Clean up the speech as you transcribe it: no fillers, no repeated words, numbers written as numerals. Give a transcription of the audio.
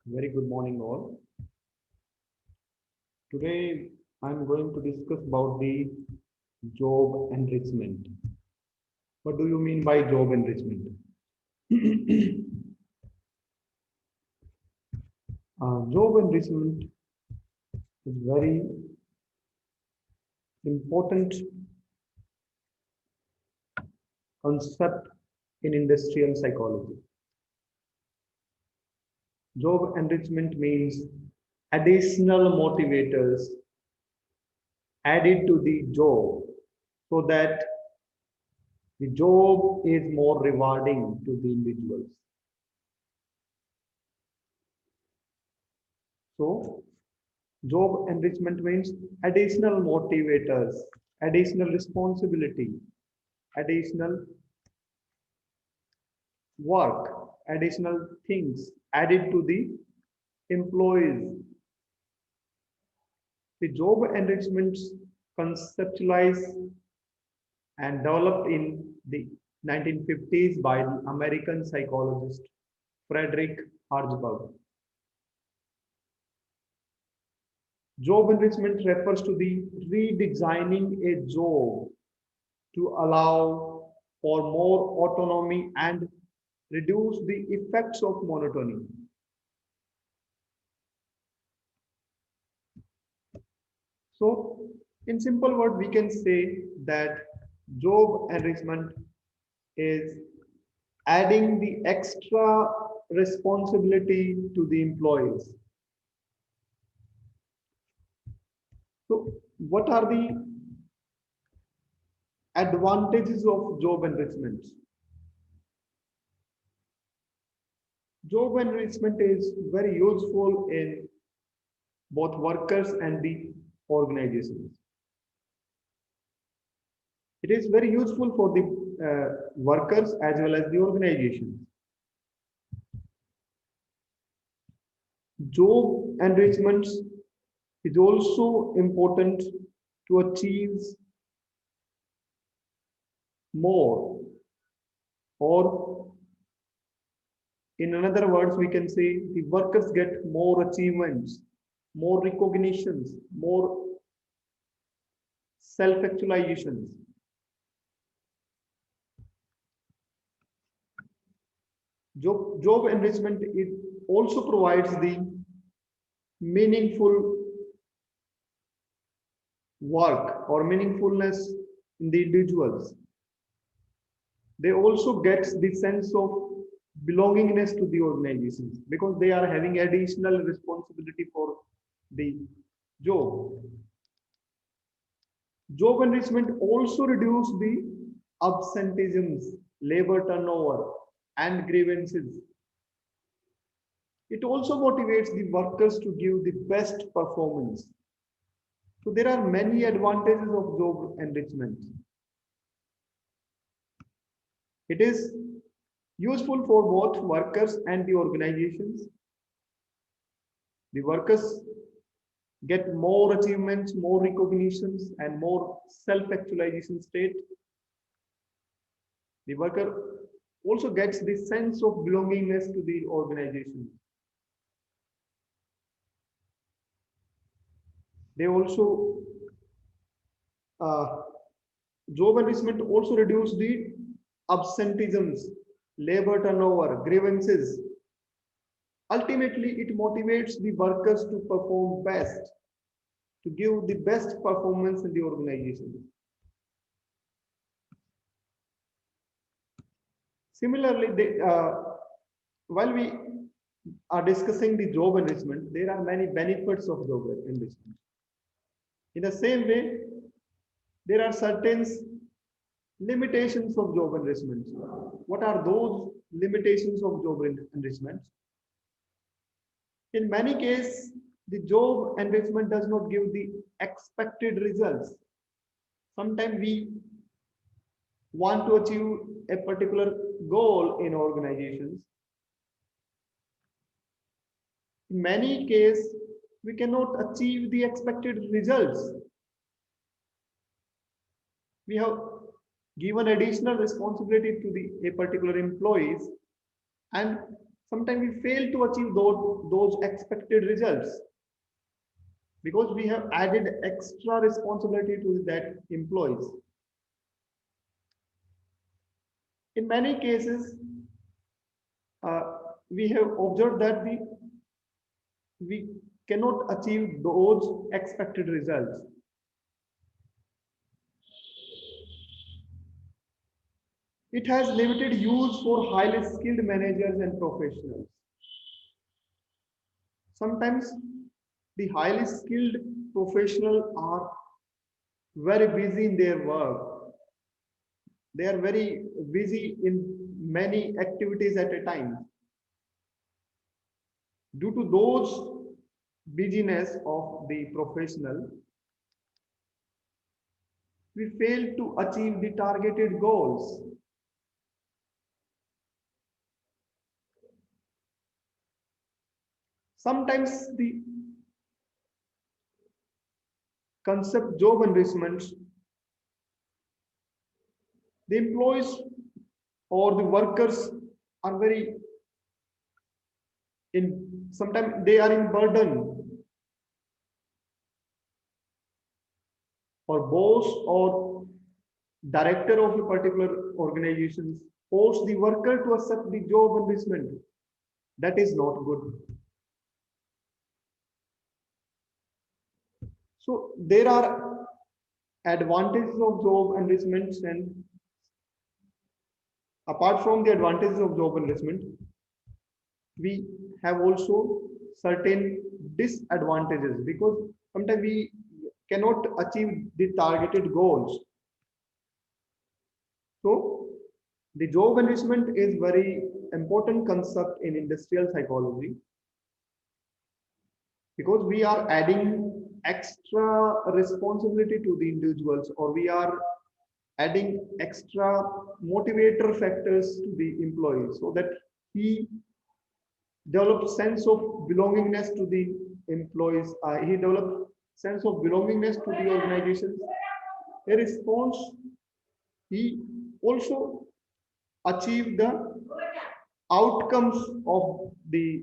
Very good morning, all. Today, I'm going to discuss about the job enrichment. What do you mean by job enrichment? Job enrichment is very important concept in industrial psychology. Job enrichment means additional motivators added to the job so that the job is more rewarding to the individuals. So, job enrichment means additional motivators, additional responsibility, additional work, additional things added to the employees. The job enrichments conceptualized and developed in the 1950s by the American psychologist Frederick Herzberg. Job enrichment refers to the redesigning a job to allow for more autonomy and reduce the effects of monotony. So, in simple words, we can say that job enrichment is adding the extra responsibility to the employees. So, what are the advantages of job enrichment? Job enrichment is very useful in both workers and the organizations. It is very useful for the workers as well as the organizations. Job enrichment is also important to achieve more, or in another words, we can say the workers get more achievements, more recognitions, more self-actualizations. Job enrichment it also provides the meaningful work or meaningfulness in the individuals. They also get the sense of belongingness to the organizations because they are having additional responsibility for the job. Job enrichment also reduce the absenteeisms, labor turnover, and grievances. It also motivates the workers to give the best performance. So there are many advantages of job enrichment. It is useful for both workers and the organizations. The workers get more achievements, more recognitions, and more self-actualization state. The worker also gets the sense of belongingness to the organization. They also uh, job enrichment also reduce the absenteeisms, labor turnover, grievances. Ultimately, it motivates the workers to perform best, to give the best performance in the organization. Similarly, while we are discussing the job enrichment, there are many benefits of job enrichment. In the same way, there are certain limitations of job enrichment. What are those limitations of job enrichment? In many cases, the job enrichment does not give the expected results. Sometimes we want to achieve a particular goal in organizations. In many cases, we cannot achieve the expected results. We have given additional responsibility to the a particular employees, and sometimes we fail to achieve those expected results because we have added extra responsibility to that employees. In many cases, we have observed that we cannot achieve those expected results. It has limited use for highly skilled managers and professionals. Sometimes the highly skilled professionals are very busy in their work. They are very busy in many activities at a time. Due to those busyness of the professional, we fail to achieve the targeted goals. Sometimes the concept job enrichment, the employees or the workers are very in, sometimes they are in burden, or boss or director of a particular organization force the worker to accept the job enrichment. That is not good. So there are advantages of job enrichment, and apart from the advantages of job enrichment, we have also certain disadvantages because sometimes we cannot achieve the targeted goals. So the job enrichment is very important concept in industrial psychology because we are adding extra responsibility to the individuals, or we are adding extra motivator factors to the employee so that he develops sense of belongingness to the employees. He develops sense of belongingness to the organization. A response, he also achieve the outcomes of the